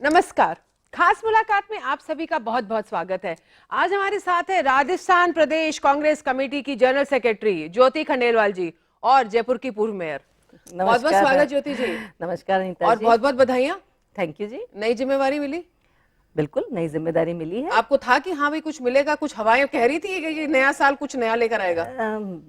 नमस्कार। खास मुलाकात में आप सभी का बहुत बहुत स्वागत है। आज हमारे साथ है राजस्थान प्रदेश कांग्रेस कमेटी की जनरल सेक्रेटरी ज्योति खंडेलवाल जी और जयपुर की पूर्व मेयर। बहुत बहुत स्वागत ज्योति जी। नमस्कार अनीता और जी। बहुत बहुत बधाइयां। थैंक यू जी। नई जिम्मेवारी मिली? बिल्कुल नई जिम्मेदारी मिली है। आपको था कि हाँ भाई कुछ मिलेगा, कुछ हवाएं कह रही थी कि नया साल कुछ नया लेकर आएगा?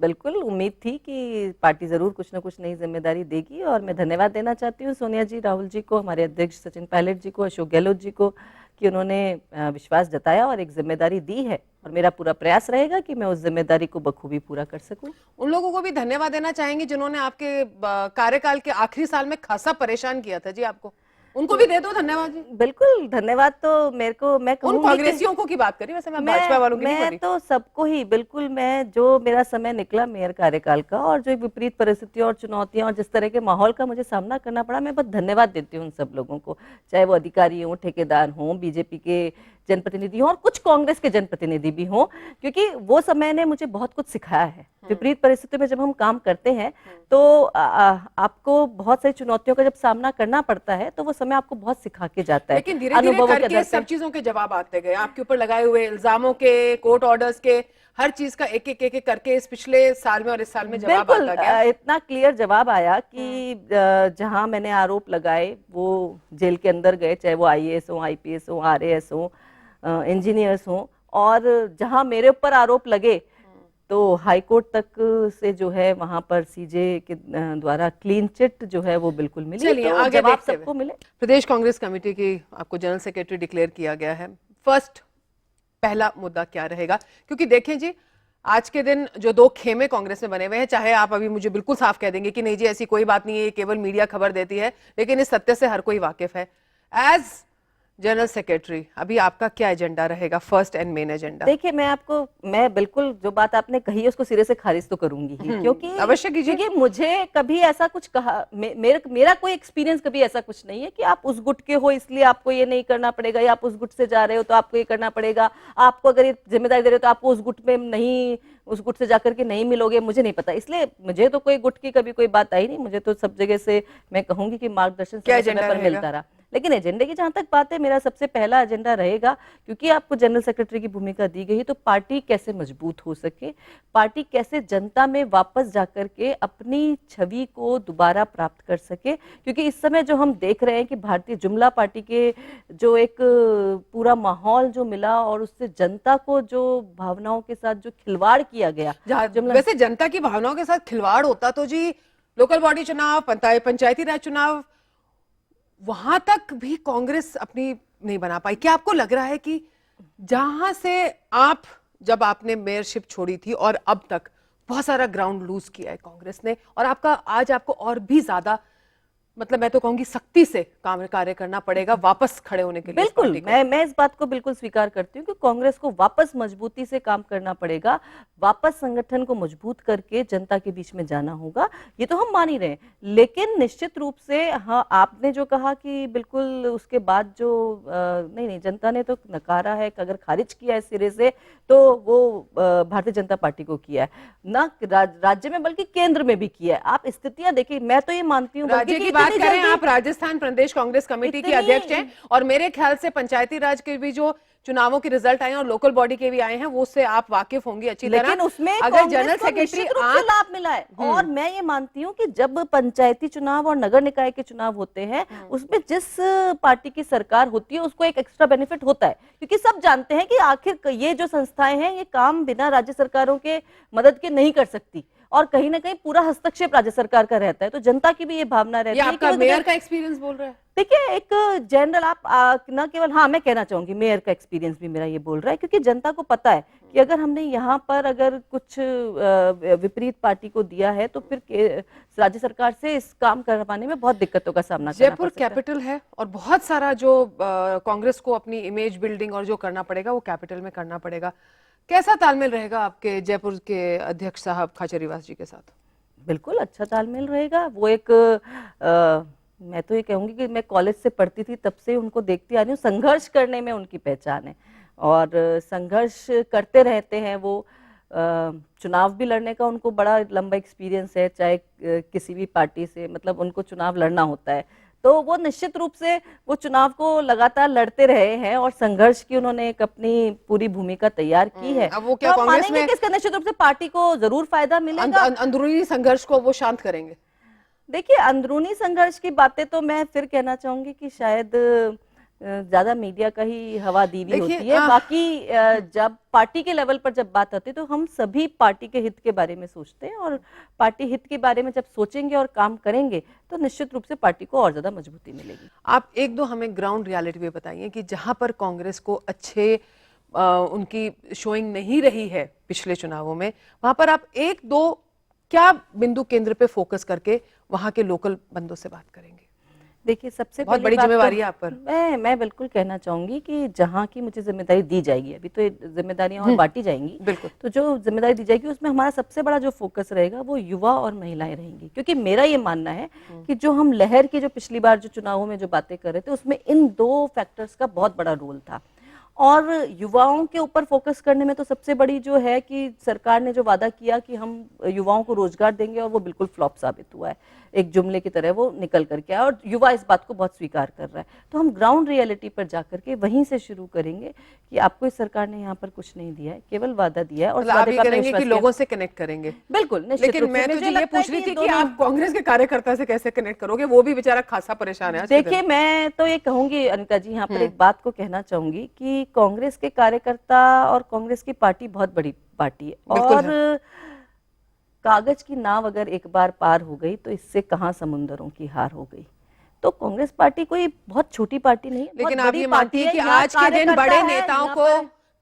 बिल्कुल उम्मीद थी कि पार्टी जरूर कुछ ना कुछ नई जिम्मेदारी देगी और मैं धन्यवाद देना चाहती हूँ सोनिया जी, राहुल जी को, हमारे अध्यक्ष सचिन पायलट जी को, अशोक गहलोत जी को कि उन्होंने विश्वास जताया और एक जिम्मेदारी दी है और मेरा पूरा प्रयास रहेगा कि मैं उस जिम्मेदारी को बखूबी पूरा कर सकूं। उन लोगों को भी धन्यवाद देना चाहेंगे जिन्होंने आपके कार्यकाल के आखिरी साल में खासा परेशान किया था जी आपको, उनको भी दे दो धन्यवाद जी। बिल्कुल धन्यवाद। तो मेरे को मैं कहूंगी उन कांग्रेसियों को की बात करी, वैसे मैं भाजपा वालों की नहीं कर रही। तो सबको ही बिल्कुल, मैं जो मेरा समय निकला मेयर कार्यकाल का और जो एक विपरीत परिस्थितियों और चुनौतियां और जिस तरह के माहौल का मुझे सामना करना पड़ा, मैं बहुत धन्यवाद देती हूँ उन सब लोगों को, चाहे वो अधिकारी हों, ठेकेदार हों, बीजेपी के जनप्रतिनिधि हों और कुछ कांग्रेस के जनप्रतिनिधि भी हों, क्योंकि वो समय ने मुझे बहुत कुछ सिखाया है। विपरीत परिस्थितियों में जब हम काम करते हैं तो आपको बहुत सारी चुनौतियों का जब सामना करना पड़ता है तो वो समय आपको बहुत सिखा के जाता है। लेकिन धीरे धीरे करके सब चीजों के जवाब आते गए, आपके ऊपर लगाए हुए इल्जामों के, कोर्ट ऑर्डर्स के, हर चीज का एक एक करके इस पिछले साल में और इस साल में जवाब आता गया। इतना क्लियर जवाब आया कि जहां मैंने आरोप लगाए वो जेल के अंदर गए, चाहे वो आईएएस हो, आईपीएस हो, आरएएस हो, इंजीनियर्स हो, और जहां मेरे ऊपर आरोप लगे तो हाई कोर्ट तक से जो है वहां पर सीजे के द्वारा क्लीन चिट जो है वो बिल्कुल मिली। चलिए तो आगे जवाब सबको मिले। प्रदेश कांग्रेस कमेटी की आपको जनरल सेक्रेटरी डिक्लेयर किया गया है। फर्स्ट पहला मुद्दा क्या रहेगा? क्योंकि देखें जी, आज के दिन जो दो खेमे कांग्रेस में बने हुए हैं, चाहे आप अभी मुझे बिल्कुल साफ कह देंगे कि नहीं जी ऐसी कोई बात नहीं है, केवल मीडिया खबर देती है, लेकिन इस सत्य से हर कोई वाकिफ है। एज जनरल सेक्रेटरी अभी आपका क्या एजेंडा रहेगा, फर्स्ट एंड मेन एजेंडा? देखिए मैं बिल्कुल जो बात आपने कही है उसको सिरे से खारिज तो करूंगी ही, क्योंकि अवश्य कीजिए। क्योंकि मुझे कभी ऐसा कुछ कहा, मेरा कोई एक्सपीरियंस कभी ऐसा कुछ नहीं है कि आप उस गुट के हो इसलिए आपको ये नहीं करना पड़ेगा, या आप उस गुट से जा रहे हो तो आपको ये करना पड़ेगा, आपको अगर ये जिम्मेदारी दे रहे हो तो आपको उस गुट में नहीं, उस गुट से जाकर के नहीं मिलोगे। मुझे नहीं पता, इसलिए मुझे तो कोई गुट की कभी कोई बात आई नहीं। मुझे तो सब जगह से मैं कहूंगी कि मार्गदर्शन समय पर मिलता रहा। लेकिन एजेंडे की जहां तक बात है, मेरा सबसे पहला एजेंडा रहेगा, क्योंकि आपको जनरल सेक्रेटरी की भूमिका दी गई, तो पार्टी कैसे मजबूत हो सके, पार्टी कैसे जनता में वापस जाकर के अपनी छवि को दोबारा प्राप्त कर सके। क्योंकि इस समय जो हम देख रहे हैं कि भारतीय जुमला पार्टी के जो एक पूरा माहौल जो मिला और उससे जनता को जो भावनाओं के साथ जो खिलवाड़ किया गया, वैसे जनता की भावनाओं के साथ खिलवाड़ होता तो जी लोकल बॉडी चुनाव, पंचायती राज चुनाव, वहां तक भी कांग्रेस अपनी नहीं बना पाई। क्या आपको लग रहा है कि जहां से आप, जब आपने मेयरशिप छोड़ी थी और अब तक बहुत सारा ग्राउंड लूज किया है कांग्रेस ने, और आपका आज आपको और भी ज्यादा, मतलब मैं तो कहूंगी सख्ती से कार्य करना पड़ेगा वापस खड़े होने के लिए? बिल्कुल मैं इस बात को बिल्कुल स्वीकार करती हूँ कि कांग्रेस को वापस मजबूती से काम करना पड़ेगा, वापस संगठन को मजबूत करके जनता के बीच में जाना होगा, ये तो हम मान ही रहे हैं। लेकिन निश्चित रूप से हाँ, आपने जो कहा कि बिल्कुल उसके बाद जो नहीं जनता ने तो नकारा है, अगर खारिज किया है सिरे से तो वो भारतीय जनता पार्टी को किया है, ना राज्य में बल्कि केंद्र में भी किया है। आप स्थितियां देखिए, मैं तो ये मानती हूँ राज्य की बात करें, आप राजस्थान प्रदेश कांग्रेस कमेटी के अध्यक्ष हैं और मेरे ख्याल से पंचायती राज के भी जो चुनावों के रिजल्ट आए हैं और लोकल बॉडी के भी आए हैं, वो से आप वाकिफ होंगे अच्छी तरह। लेकिन उसमें अगर जनरल सेक्रेटरी लाभ मिला है, और मैं ये मानती हूँ कि जब पंचायती चुनाव और नगर निकाय के चुनाव होते हैं उसमें जिस पार्टी की सरकार होती है उसको एक एक्स्ट्रा बेनिफिट होता है, क्योंकि सब जानते हैं कि आखिर ये जो संस्थाएं हैं ये काम बिना राज्य सरकारों के मदद के नहीं कर सकती, और कहीं ना कहीं पूरा हस्तक्षेप राज्य सरकार का रहता है। तो जनता की भी ये भावना रहती है। आपका मेयर का एक्सपीरियंस बोल रहा है? देखिए, एक जनरल आप न केवल, हाँ मैं कहना चाहूंगी मेयर का एक्सपीरियंस भी मेरा ये बोल रहा है, क्योंकि जनता को पता है कि अगर हमने यहाँ पर अगर कुछ विपरीत पार्टी को दिया है तो फिर राज्य सरकार से इस काम करवाने में बहुत दिक्कतों का सामना करना जयपुर कैपिटल है और बहुत सारा जो कांग्रेस को अपनी इमेज बिल्डिंग और जो करना पड़ेगा वो कैपिटल में करना पड़ेगा। कैसा तालमेल रहेगा आपके जयपुर के अध्यक्ष साहब खाचरियावास जी के साथ? बिल्कुल अच्छा तालमेल रहेगा। वो एक मैं तो ये कहूंगी कि मैं कॉलेज से पढ़ती थी तब से उनको देखती आ रही हूँ, संघर्ष करने में उनकी पहचान है और संघर्ष करते रहते हैं वो। चुनाव भी लड़ने का उनको बड़ा लंबा एक्सपीरियंस है, चाहे किसी भी पार्टी से, मतलब उनको चुनाव लड़ना होता है तो वो निश्चित रूप से वो चुनाव को लगातार लड़ते रहे हैं और संघर्ष की उन्होंने एक अपनी पूरी भूमिका तैयार की है। अब वो क्या तो हम कांग्रेस मानेंगे में कि इसका निश्चित रूप से पार्टी को जरूर फायदा मिलेगा। अंदरूनी संघर्ष को वो शांत करेंगे? देखिए, अंदरूनी संघर्ष की बातें तो मैं फिर कहना चाहूंगी कि शायद ज्यादा मीडिया का ही हवा दीवी देखिए, होती है। बाकी जब पार्टी के लेवल पर जब बात आती है तो हम सभी पार्टी के हित के बारे में सोचते हैं, और पार्टी हित के बारे में जब सोचेंगे और काम करेंगे तो निश्चित रूप से पार्टी को और ज्यादा मजबूती मिलेगी। आप एक दो हमें ग्राउंड रियलिटी पे बताइए कि जहां पर कांग्रेस को अच्छे उनकी शोइंग नहीं रही है पिछले चुनावों में, वहां पर आप एक दो क्या बिंदु केंद्र पे फोकस करके वहां के लोकल बंदों से बात करेंगे? देखिए, सबसे बहुत पहली बड़ी बात जिम्मेवारी तो है आप पर। मैं बिल्कुल कहना चाहूंगी कि जहां की मुझे जिम्मेदारी दी जाएगी, अभी तो ये जिम्मेदारियां और बांटी जाएंगी, बिल्कुल। तो जो जिम्मेदारी दी जाएगी उसमें हमारा सबसे बड़ा जो फोकस रहेगा वो युवा और महिलाएं रहेंगी। क्योंकि मेरा ये मानना है कि जो हम लहर की जो पिछली बार जो चुनावों में जो बातें कर रहे थे उसमें इन दो फैक्टर्स का बहुत बड़ा रोल था, और युवाओं के ऊपर फोकस करने में तो सबसे बड़ी जो है कि सरकार ने जो वादा किया कि हम युवाओं को रोजगार देंगे, और वो बिल्कुल फ्लॉप साबित हुआ है, एक जुमले की तरह वो निकल करके आया, और युवा इस बात को बहुत स्वीकार कर रहा है। तो हम ग्राउंड रियलिटी पर जाकर के वहीं से शुरू करेंगे कि आपको इस सरकार ने यहाँ पर कुछ नहीं दिया है, केवल वादा दिया है, और मतलब आप ये करेंगे कि लोगों से कनेक्ट करेंगे? बिल्कुल, निश्चित लेकिन रूप से। मैं तो मुझे जी ये लगता है पूछ रही कि थी कि आप कांग्रेस के कार्यकर्ता से कैसे कनेक्ट करोगे? वो भी बेचारा खासा परेशान है आज के दिन। देखिए, मैं तो ये कहूंगी अनिता जी, यहाँ पर एक बात को कहना चाहूंगी कि कांग्रेस के कार्यकर्ता और कांग्रेस की पार्टी बहुत बड़ी पार्टी है, और कागज की नाव अगर एक बार पार हो गई तो इससे कहां समुंदरों की हार हो गई। तो कांग्रेस पार्टी कोई बहुत छोटी पार्टी नहीं है, लेकिन आप ये मानती है कि आज के दिन बड़े नेताओं को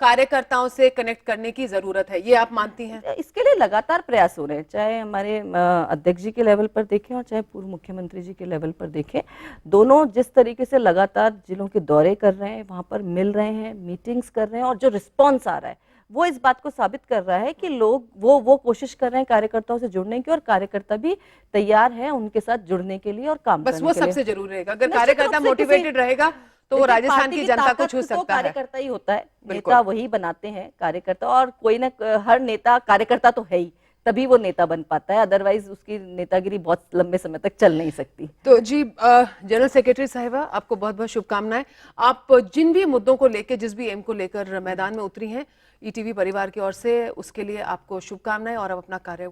कार्यकर्ताओं से कनेक्ट करने की जरूरत है, ये आप मानती हैं? इसके लिए लगातार प्रयास हो रहे हैं, चाहे हमारे अध्यक्ष जी के लेवल पर देखें और चाहे पूर्व मुख्यमंत्री जी के लेवल पर देखें। दोनों जिस तरीके से लगातार जिलों के दौरे कर रहे हैं, वहां पर मिल रहे हैं, मीटिंग्स कर रहे हैं, और जो रिस्पॉन्स आ रहा है वो इस बात को साबित कर रहा है कि लोग वो कोशिश कर रहे हैं कार्यकर्ताओं से जुड़ने की, और कार्यकर्ता भी तैयार है उनके साथ जुड़ने के लिए और काम बस करने वो के लिए। सबसे जरूरी रहेगा। अगर कार्यकर्ता मोटिवेटेड रहेगा तो वो राजस्थान की जनता को छू सकता है। कार्यकर्ता ही होता है, नेता वही बनाते हैं कार्यकर्ता, और कोई ना हर नेता कार्यकर्ता तो है ही, तभी वो नेता बन पाता है, अदरवाइज उसकी नेतागिरी बहुत लंबे समय तक चल नहीं सकती। तो जी जनरल सेक्रेटरी साहिबा, आपको बहुत बहुत शुभकामनाएं। आप जिन भी मुद्दों को लेकर, जिस भी एम को लेकर मैदान में उतरी हैं ईटीवी परिवार की ओर से, उसके लिए आपको शुभकामनाएं, और अब अपना कार्य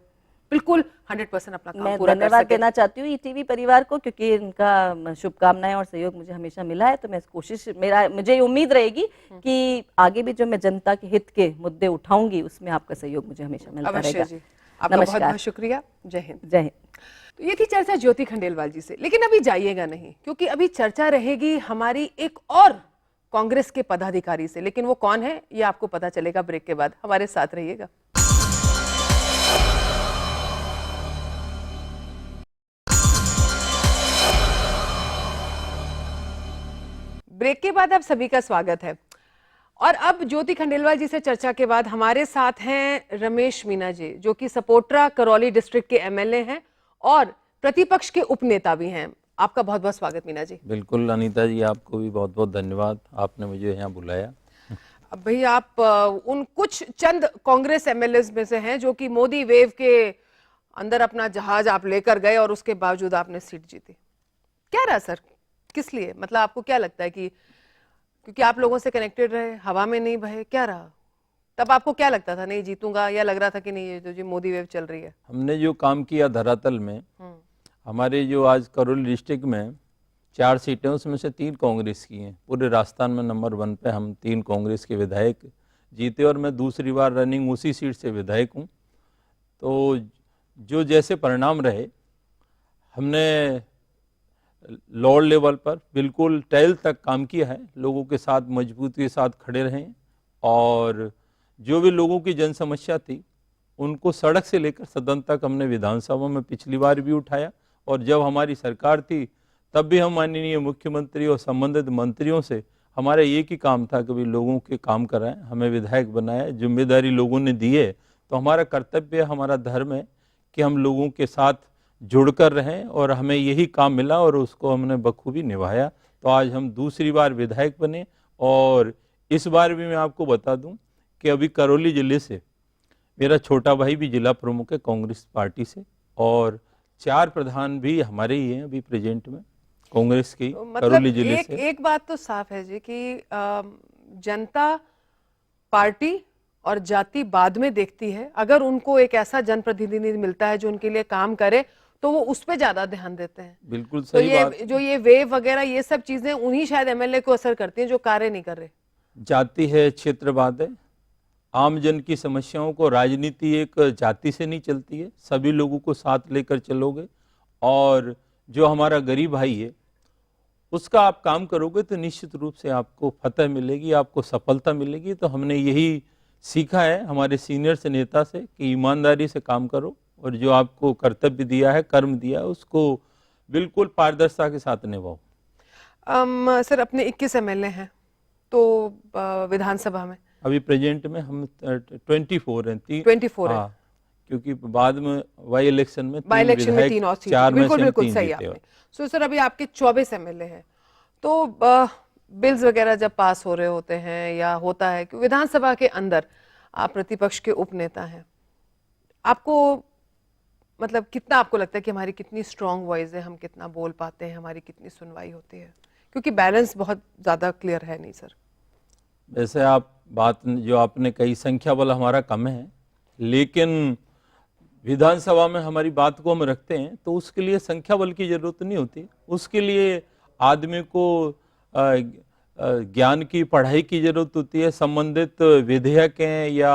बिल्कुल 100% अपना काम मैं पूरा कर धन्यवाद सके। देना चाहती हूँ ईटीवी परिवार को, क्योंकि इनका शुभकामनाएं और सहयोग मुझे हमेशा मिला है। तो मैं कोशिश, मुझे ये उम्मीद रहेगी कि आगे भी जो मैं जनता के हित के मुद्दे उठाऊंगी उसमें आपका सहयोग मुझे हमेशा मिलता रहेगा। जी, आपका बहुत बहुत शुक्रिया। जय हिंद। जय हिंद। तो ये थी चर्चा ज्योति खंडेलवाल जी से। लेकिन अभी जाइएगा नहीं, क्योंकि अभी चर्चा रहेगी हमारी एक और कांग्रेस के पदाधिकारी से। लेकिन वो कौन है ये आपको पता चलेगा ब्रेक के बाद। हमारे साथ रहिएगा। ब्रेक के बाद आप सभी का स्वागत है। और अब ज्योति खंडेलवाल जी से चर्चा के बाद हमारे साथ हैं रमेश मीना जी, जो कि सपोट्रा करौली डिस्ट्रिक्ट के एमएलए हैं और प्रतिपक्ष के उपनेता भी हैं। आपका बहुत बहुत स्वागत मीना जी। बिल्कुल अनीता जी, आपको भी बहुत बहुत धन्यवाद, आपने मुझे यहाँ बुलाया। अब भाई, आप उन कुछ चंद कांग्रेस एमएलए में से हैं जो कि मोदी वेव के अंदर अपना जहाज आप लेकर गए और उसके बावजूद आपने सीट जीती। क्या रहा सर, किस लिए? मतलब आपको क्या लगता है कि क्योंकि आप लोगों से कनेक्टेड रहे, हवा में नहीं बहे, क्या रहा? तब आपको क्या लगता था नहीं जीतूंगा, या लग रहा था कि नहीं ये जो मोदी वेव चल रही है? हमने जो काम किया धरातल में, हमारे जो आज करौली डिस्ट्रिक्ट में 4 सीटें, उसमें से 3 कांग्रेस की हैं। पूरे राजस्थान में नंबर 1 पे हम 3 कांग्रेस के विधायक जीते, और मैं दूसरी बार रनिंग उसी सीट से विधायक हूँ। तो जो जैसे परिणाम रहे, हमने लॉर्ड लेवल पर बिल्कुल टैल तक काम किया है, लोगों के साथ मजबूती के साथ खड़े रहें, और जो भी लोगों की जन समस्या थी उनको सड़क से लेकर सदन तक हमने विधानसभा में पिछली बार भी उठाया, और जब हमारी सरकार थी तब भी हम माननीय मुख्यमंत्री और संबंधित मंत्रियों से हमारा एक ही काम था कि भाई लोगों के काम कराएं, हमें विधायक बनाए, जिम्मेदारी लोगों ने दी है तो हमारा कर्तव्य, हमारा धर्म है कि हम लोगों के साथ जुड़कर रहें, और हमें यही काम मिला और उसको हमने बखूबी निभाया। तो आज हम दूसरी बार विधायक बने, और इस बार भी मैं आपको बता दूं कि अभी करौली जिले से मेरा छोटा भाई भी जिला प्रमुख है कांग्रेस पार्टी से, और 4 प्रधान भी हमारे ही हैं अभी प्रेजेंट में। कांग्रेस की मतलब करौली जिले से। एक बात तो साफ है जी कि जनता पार्टी और जाति बाद में देखती है। अगर उनको एक ऐसा जनप्रतिनिधि मिलता है जो उनके लिए काम करे तो वो उस पे ज्यादा ध्यान देते हैं। बिल्कुल तो सही बात। जो ये वेव वगैरह ये सब चीजें उन्हीं शायद एमएलए को असर करती हैं जो कार्य नहीं कर रहे। जाति है, क्षेत्रवाद है। आम जन की समस्याओं को, राजनीति एक जाति से नहीं चलती है, सभी लोगों को साथ लेकर चलोगे और जो हमारा गरीब भाई है उसका आप काम करोगे तो निश्चित रूप से आपको फतह मिलेगी, आपको सफलता मिलेगी। तो हमने यही सीखा है हमारे सीनियर से, नेता से, कि ईमानदारी से काम करो और जो आपको कर्तव्य दिया है, कर्म दिया है, उसको बिल्कुल पारदर्शिता के साथ निभाओ। सर अपने 21 एमएलए हैं तो विधानसभा में अभी प्रेजेंट में हम 24 हैं। 24 है। हाँ, क्योंकि बाद में वाई इलेक्शन में बाई इलेक्शन में 3 और सीट। 4 में बिल्कुल से हम बिल्कुल 3 सही जीते। आपने। सो सर अभी आपके 24 एमएलए हैं तो बिल्स वगैरह जब पास हो रहे होते हैं या होता है कि विधानसभा के अंदर आप प्रतिपक्ष के उपनेता हैं, आपको मतलब कितना आपको लगता है कि हमारी कितनी स्ट्रांग वॉइस है, हम कितना बोल पाते हैं, हमारी कितनी सुनवाई होती है? क्योंकि बैलेंस बहुत ज्यादा क्लियर है नहीं सर। वैसे आप बात जो आपने कही, संख्या बल हमारा कम है, लेकिन विधानसभा में हमारी बात को हम रखते हैं तो उसके लिए संख्या बल की जरूरत नहीं होती। उसके लिए आदमी को ज्ञान की, पढ़ाई की जरूरत होती है। संबंधित विधेयक हैं या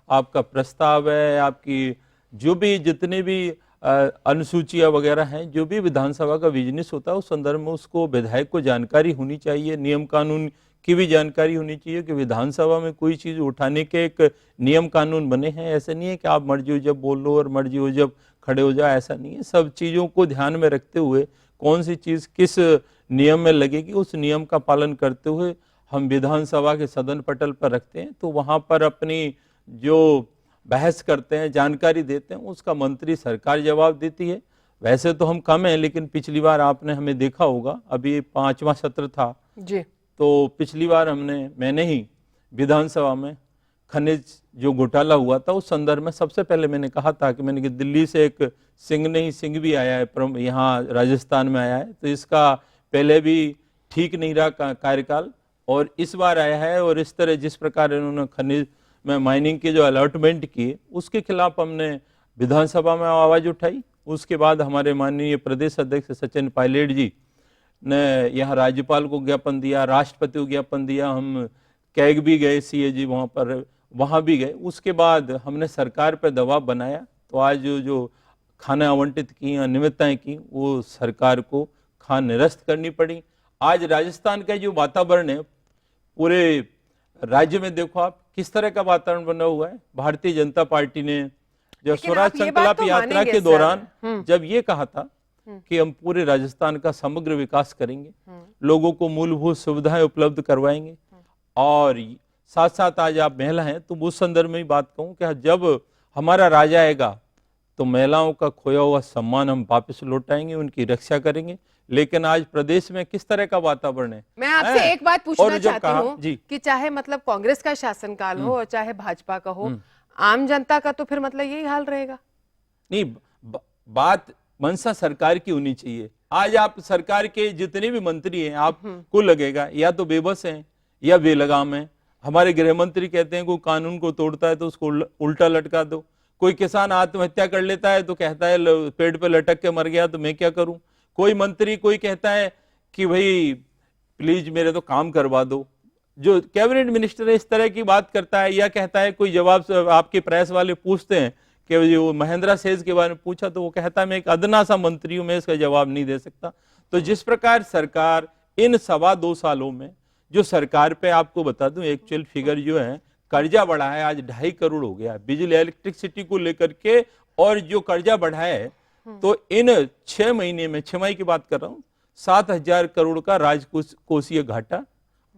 आपका प्रस्ताव है, आपकी जो भी जितने भी अनुसूचियां वगैरह हैं, जो भी विधानसभा का बिजनेस होता है उस संदर्भ में उसको विधायक को जानकारी होनी चाहिए, नियम कानून की भी जानकारी होनी चाहिए कि विधानसभा में कोई चीज उठाने के एक नियम कानून बने हैं। ऐसे नहीं है कि आप मर्जी हो जब बोल लो और मर्जी हो जब खड़े हो जाओ, ऐसा नहीं है। सब चीजों को ध्यान में रखते हुए कौन सी चीज किस नियम में लगेगी, उस नियम का पालन करते हुए हम विधानसभा के सदन पटल पर रखते हैं। तो वहां पर अपनी जो बहस करते हैं, जानकारी देते हैं, उसका मंत्री सरकार जवाब देती है। वैसे तो हम कम हैं, लेकिन पिछली बार आपने हमें देखा होगा, अभी 5वां सत्र था जी, तो पिछली बार मैंने ही विधानसभा में खनिज जो घोटाला हुआ था उस संदर्भ में सबसे पहले मैंने कहा था कि मैंने कि दिल्ली से एक सिंह नहीं, सिंह भी आया है, यहाँ राजस्थान में आया है, तो इसका पहले भी ठीक नहीं रहा कार्यकाल और इस बार आया है। और इस तरह जिस प्रकार इन्होंने खनिज में माइनिंग के जो अलॉटमेंट किए उसके खिलाफ हमने विधानसभा में आवाज उठाई। उसके बाद हमारे माननीय प्रदेश अध्यक्ष सचिन पायलट जी ने यहाँ राज्यपाल को ज्ञापन दिया, राष्ट्रपति को ज्ञापन दिया, हम कैग भी गए, सीएजी वहाँ भी गए। उसके बाद हमने सरकार पर दबाव बनाया तो आज जो खाना आवंटित की, अनियमितताएं की, वो सरकार को खान निरस्त करनी पड़ी। आज राजस्थान का जो वातावरण है, पूरे राज्य में देखो आप किस तरह का वातावरण बना हुआ है। भारतीय जनता पार्टी ने जब स्वराज संकल्प यात्रा के दौरान जब ये कहा था कि हम पूरे राजस्थान का समग्र विकास करेंगे, लोगों को मूलभूत सुविधाएं उपलब्ध करवाएंगे और साथ साथ आज आप महिला हैं तो उस संदर्भ में बात कहूं कि जब हमारा राजा आएगा तो महिलाओं का खोया हुआ सम्मान हम वापस लौटाएंगे, उनकी रक्षा करेंगे। लेकिन आज प्रदेश में किस तरह का वातावरण है? मैं आपसे एक बात पूछना चाहती हूँ जी कि चाहे मतलब कांग्रेस का शासनकाल हो और चाहे भाजपा का हो, आम जनता का तो फिर मतलब यही हाल रहेगा। नहीं, बात मंशा सरकार की होनी चाहिए। आज आप सरकार के जितने भी मंत्री हैं आपको लगेगा या तो बेबस हैं या बेलगाम हैं। हमारे गृह मंत्री कहते हैं कोई कानून को तोड़ता है तो उसको उल्टा लटका दो, कोई किसान आत्महत्या कर लेता है तो कहता है पेड़ पे लटक के मर गया तो मैं क्या करूं, कोई मंत्री कोई कहता है कि भाई प्लीज मेरे तो काम करवा दो। जो कैबिनेट मिनिस्टर है इस तरह की बात करता है या कहता है, कोई जवाब आपके प्रेस वाले पूछते हैं कि जो महेंद्रा सेज के बारे में पूछा तो वो कहता है मैं एक अदना सा मंत्री हूं, मैं इसका जवाब नहीं दे सकता। तो जिस प्रकार सरकार इन 2.25 सालों में जो सरकार पे आपको बता दूं एक्चुअल फिगर जो है, कर्जा बढ़ा है आज 2.5 करोड़ हो गया बिजली इलेक्ट्रिसिटी को लेकर के, और जो कर्जा बढ़ा है तो इन 6 महीने में, 6 माही की बात कर रहा हूं, 7,000 करोड़ का राजकोषीय घाटा,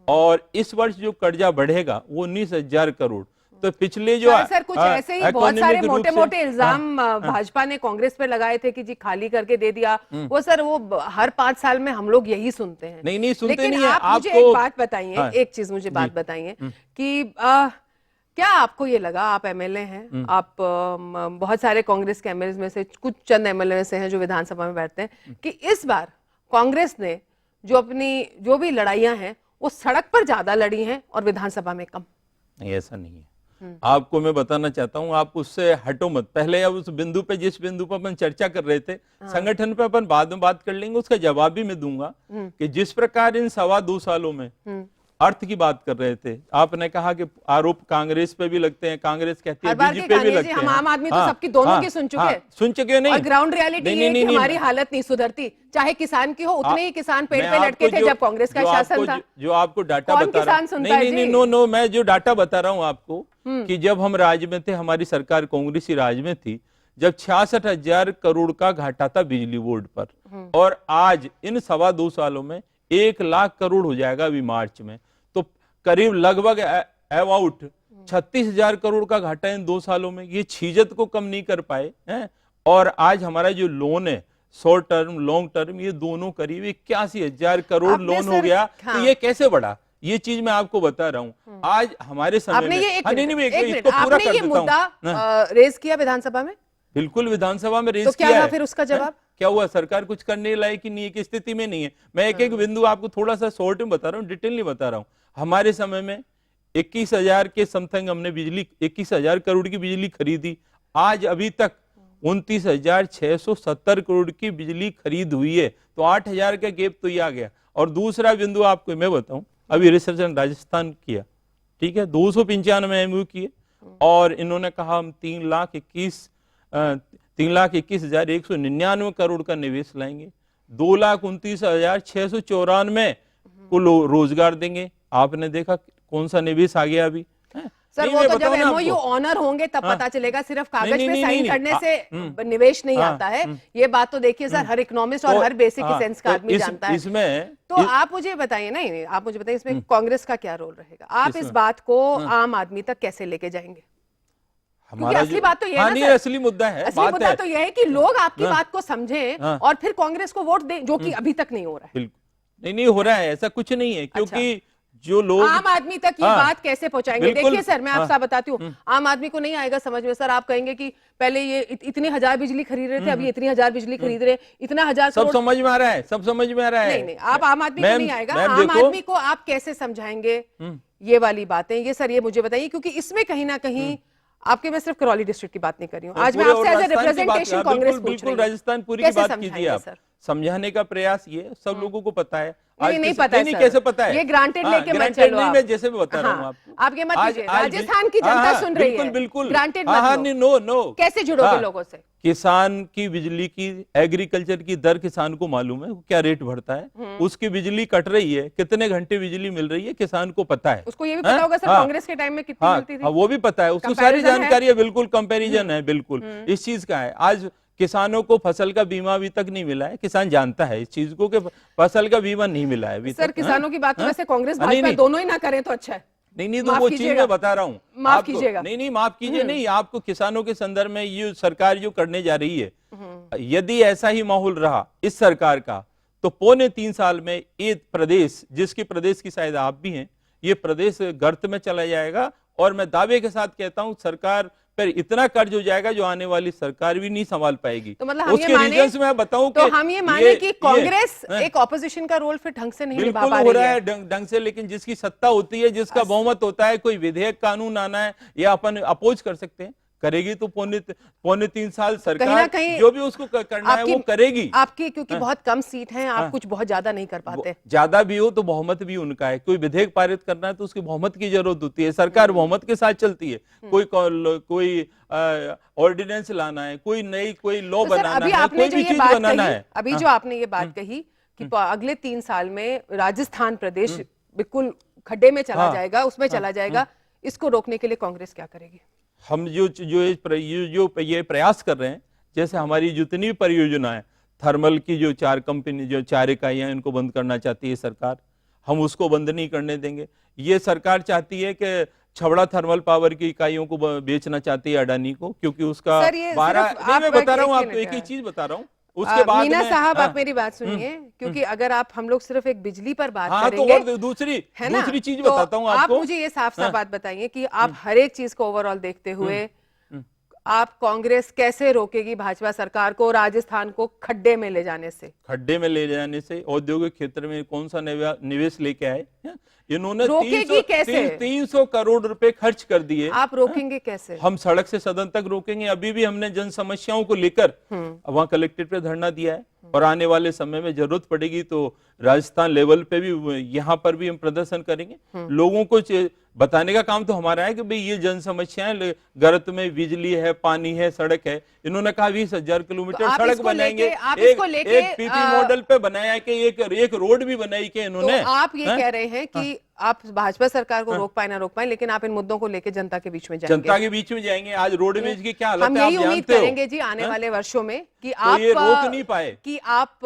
और इस वर्ष जो कर्जा बढ़ेगा वो 19,000 करोड़। तो पिछले जो सर कुछ ऐसे ही बहुत सारे मोटे मोटे इल्जाम भाजपा ने कांग्रेस पे लगाए थे कि जी खाली करके दे दिया, वो सर वो हर 5 साल में हम लोग यही सुनते हैं। नहीं सुनते लेकिन नहीं है। आप मुझे एक बात बताइए, एक चीज मुझे बात बताइए कि क्या आपको ये लगा, आप एमएलए हैं, आप बहुत सारे कांग्रेस के एमएलए में से कुछ चंद एमएलए में से हैं जो विधानसभा में बैठते हैं, कि इस बार कांग्रेस ने जो भी लड़ाइयां हैं वो सड़क पर ज्यादा लड़ी हैं और विधानसभा में कम। नहीं, ऐसा नहीं है। आपको मैं बताना चाहता हूं, आप उससे हटो मत। पहले अब उस बिंदु पे, जिस बिंदु पर अपन चर्चा कर रहे थे, संगठन पे अपन बाद में बात कर लेंगे, उसका जवाब भी मैं दूंगा कि जिस प्रकार इन 2.25 सालों में अर्थ की बात कर रहे थे, आपने कहा कि आरोप कांग्रेस पे भी लगते हैं, कांग्रेस कहती है, बीजेपी पे भी लगते हैं। हम आम आदमी तो सबकी दोनों की सुन चुके हैं। सुन चुके नहीं, और ग्राउंड रियलिटी ये है कि हमारी हालत नहीं सुधरती, चाहे किसान की हो, उतने ही किसान पेड़ पे लटके थे जब कांग्रेस का शासन था। जो आपको डाटा कौन बता रहा किसान सुनता है जी? नो, मैं जो डाटा बता रहा हूं आपको कि जब हम राज्य में थे, हमारी सरकार कांग्रेसी राज में थी, जब 66,000 करोड़ का घाटा था बिजली बोर्ड पर, और आज इन 2.25 सालों में 1 लाख करोड़ हो जाएगा अभी मार्च में, तो करीब लगभग अबाउट 36,000 करोड़ का घाटा इन 2 सालों में। ये छीजत को कम नहीं कर पाए हैं। और आज हमारा जो लोन है, शॉर्ट टर्म लॉन्ग टर्म, ये दोनों करीब 81,000 करोड़ लोन हो गया। हाँ। तो ये कैसे बढ़ा, ये चीज मैं आपको बता रहा हूं। आज हमारे समय आपने में ये इसको पूरा आपने कर ये देता मुद्दा हूं। रेज किया विधानसभा में? बिल्कुल विधानसभा में रेज तो किया क्या था है। फिर उसका जवाब? क्या हुआ? सरकार कुछ करने लायक ही नहीं है, की स्थिति में नहीं है। मैं एक एक बिंदु आपको थोड़ा सा शॉर्ट में बता रहा हूँ, डिटेल नहीं बता रहा हूँ। हमारे समय में 21,000 के समथिंग हमने 21,000 करोड़ की बिजली खरीदी। आज अभी तक 29,670 करोड़ की बिजली खरीद हुई है। तो 8,000 का गैप तो ये आ गया। और दूसरा बिंदु आपको मैं बताऊं, अभी रिसर्च राजस्थान किया, ठीक है, 295 MOU किए, और इन्होंने कहा हम 3,21,199 करोड़ का निवेश लाएंगे, 2,29,694 को रोजगार देंगे। आपने देखा कौन सा निवेश आ गया अभी? सर वो तो जब MOU ऑनर होंगे तब पता चलेगा, सिर्फ कागज पे साइन करने से निवेश नहीं आता है। ये बात तो देखिए सर, हर इकोनॉमिस्ट और हर बेसिक सेंस का आदमी जानता है। इसमें तो आप मुझे बताइए, नहीं आप मुझे बताइए, इसमें कांग्रेस का क्या रोल रहेगा? आप इस बात को आम आदमी तक कैसे लेके जाएंगे? क्योंकि असली बात तो ये है ना, असली मुद्दा है, असली मुद्दा तो यह है कि लोग आपकी बात को समझें और फिर कांग्रेस को वोट दें, जो कि अभी तक नहीं हो रहा है। बिल्कुल नहीं हो रहा है, ऐसा कुछ नहीं है। क्योंकि जो लोग आम आदमी तक ये बात कैसे पहुंचाएंगे? देखिए सर, मैं आपसे बताती हूँ, आम आदमी को नहीं आएगा समझ में। सर आप कहेंगे कि पहले ये इतनी 1,000 बिजली खरीद रहे थे, अभी इतनी 1,000 बिजली खरीद रहे, इतना 1,000 सब समझ में आ रहा है, सब समझ में आ रहा है। नहीं, आप आम आदमी को नहीं आएगा। आम आदमी को आप कैसे समझाएंगे ये वाली बातें? ये सर, ये मुझे बताइए, क्योंकि इसमें कहीं ना कहीं आपके, मैं सिर्फ करौली डिस्ट्रिक्ट की बात नहीं कर रही हूँ, आज मैं आपसे एज ए रिप्रेजेंटेशन कांग्रेस पूछ रही हूँ। बिल्कुल राजस्थान पूरी की बात कीजिए आप। समझाने का प्रयास ये सब लोगों को पता है। नहीं पता है, कैसे पता है? ये ग्रांटेड लेके मत चलो आप। मैं जैसे बता रहा हूँ आपको, आप ये मत कीजिए। राजस्थान की जनता सुन रही है, बिल्कुल ग्रांटेड मत लो। नो, कैसे जुड़ोगे लोगों से? किसान की बिजली की, एग्रीकल्चर की दर किसान को मालूम है, क्या रेट बढ़ता है, उसकी बिजली कट रही है, कितने घंटे बिजली मिल रही है, किसान को पता है। उसको ये भी पता होगा सर, कांग्रेस के टाइम में कितनी मिलती थी, वो भी पता है, उसको सारी जानकारी है। बिल्कुल कंपैरिजन है, बिल्कुल इस चीज का है। आज किसानों को फसल का बीमा अभी तक नहीं मिला है, किसान जानता है इस चीज को कि फसल का बीमा नहीं मिला है अभी सर तक। किसानों की बात तो वैसे कांग्रेस भाजपा दोनों ही ना करें तो अच्छा है। नहीं तो वो चीज मैं बता रहा हूँ, माफ कीजिएगा। नहीं माफ कीजिए नहीं, आपको किसानों के संदर्भ में ये सरकार जो करने जा रही है, यदि ऐसा ही माहौल रहा इस सरकार का, तो 3.25 साल में ये प्रदेश, जिसकी प्रदेश की शायद आप भी हैं, ये प्रदेश गर्त में चला जाएगा। और मैं दावे के साथ कहता हूं, सरकार पर इतना कर्ज हो जाएगा जो आने वाली सरकार भी नहीं संभाल पाएगी। तो मतलब उसके रीजंस मैं बताऊं, तो हम ये माने कि कांग्रेस एक ऑपोजिशन का रोल फिर ढंग से नहीं निभा पा रही है। बिल्कुल हो रहा है ढंग से, लेकिन जिसकी सत्ता होती है, जिसका बहुमत होता है, कोई विधेयक कानून आना है या अपन अपोज कर सकते हैं, करेगी तो 3.25 साल सरकार कहीं जो भी उसको करना है वो करेगी। आपकी क्योंकि बहुत कम सीट हैं, आप कुछ बहुत ज्यादा नहीं कर पाते। ज्यादा भी हो तो बहुमत भी उनका है। कोई विधेयक पारित करना है तो उसकी बहुमत की जरूरत होती है। सरकार बहुमत के साथ चलती है। कोई ऑर्डिनेंस लाना है, कोई लॉ बनाना है, कोई भी चीज बनाना है। अभी जो आपने ये बात कही कि अगले 3 साल में राजस्थान प्रदेश बिल्कुल खड्डे में चला जाएगा, उसमें चला जाएगा, इसको रोकने के लिए कांग्रेस क्या करेगी? हम जो ये प्रयास कर रहे हैं, जैसे हमारी जितनी भी परियोजनाएं, थर्मल की जो 4 इकाइयां, इनको बंद करना चाहती है सरकार, हम उसको बंद नहीं करने देंगे। ये सरकार चाहती है कि छबड़ा थर्मल पावर की इकाइयों को बेचना चाहती है अडानी को, क्योंकि उसका 12, मैं बता रहा हूँ आपको, एक ही चीज बता रहा हूँ। उसके बाद मीना साहब, आप मेरी बात सुनिए, क्योंकि अगर आप हम लोग सिर्फ एक बिजली पर बात करेंगे, तो और दूसरी चीज बताता हूँ आपको। आप मुझे ये साफ बात बताइए कि आप हर एक चीज को ओवरऑल देखते हुए आप कांग्रेस कैसे रोकेगी भाजपा सरकार को राजस्थान को खड्डे में ले जाने से? खड्डे में ले जाने से औद्योगिक क्षेत्र में कौन सा निवेश लेके आए हैं? इन्होंने रोकेगी कैसे? 300 करोड़ रुपए खर्च कर दिए। आप रोकेंगे कैसे? हम सड़क से सदन तक रोकेंगे। अभी भी हमने जन समस्याओं को लेकर वहां कलेक्ट्रेट पे धरना दिया है और आने वाले समय में जरूरत पड़ेगी तो राजस्थान लेवल पे भी, यहाँ पर भी हम प्रदर्शन करेंगे। लोगों को बताने का काम तो हमारा है कि भाई ये जन समस्याएं, गर्त में बिजली है, पानी है, सड़क है। इन्होंने कहा 20,000 किलोमीटर आप सड़क इसको बनाएंगे। एक पीपी मॉडल पे बनाया कि एक रोड भी बनाई कि इन्होंने। तो आप ये कह रहे हैं कि आप भाजपा सरकार को रोक पाए ना रोक पाए, लेकिन आप इन मुद्दों को लेकर जनता के बीच में जाएंगे। जनता के बीच में जाएंगे। आज रोडवेज की क्या हालत हम है आप यही उम्मीद जानते हो। करेंगे जी आने वाले वर्षों में कि तो आप ये रोक नहीं पाए कि आप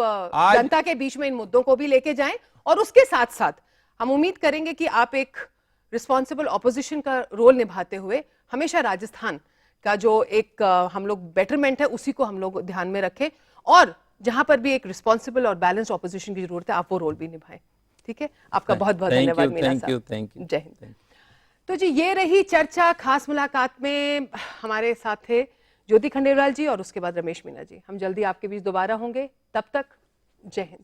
जनता के बीच में इन मुद्दों को भी लेके जाएं, और उसके साथ साथ हम उम्मीद करेंगे कि आप एक रिस्पॉन्सिबल ऑपोजिशन का रोल निभाते हुए हमेशा राजस्थान का जो एक हम लोग बेटरमेंट है उसी को हम लोग ध्यान में रखें, और जहां पर भी एक रिस्पॉन्सिबल और बैलेंस्ड ऑपोजिशन की जरूरत है आप वो रोल भी निभाएं। ठीक है, आपका बहुत बहुत धन्यवाद मीना साहब। Thank you. जय हिंद। तो जी ये रही चर्चा। खास मुलाकात में हमारे साथ थे ज्योति खंडेलवाल जी और उसके बाद रमेश मीना जी। हम जल्दी आपके बीच दोबारा होंगे, तब तक जय हिंद।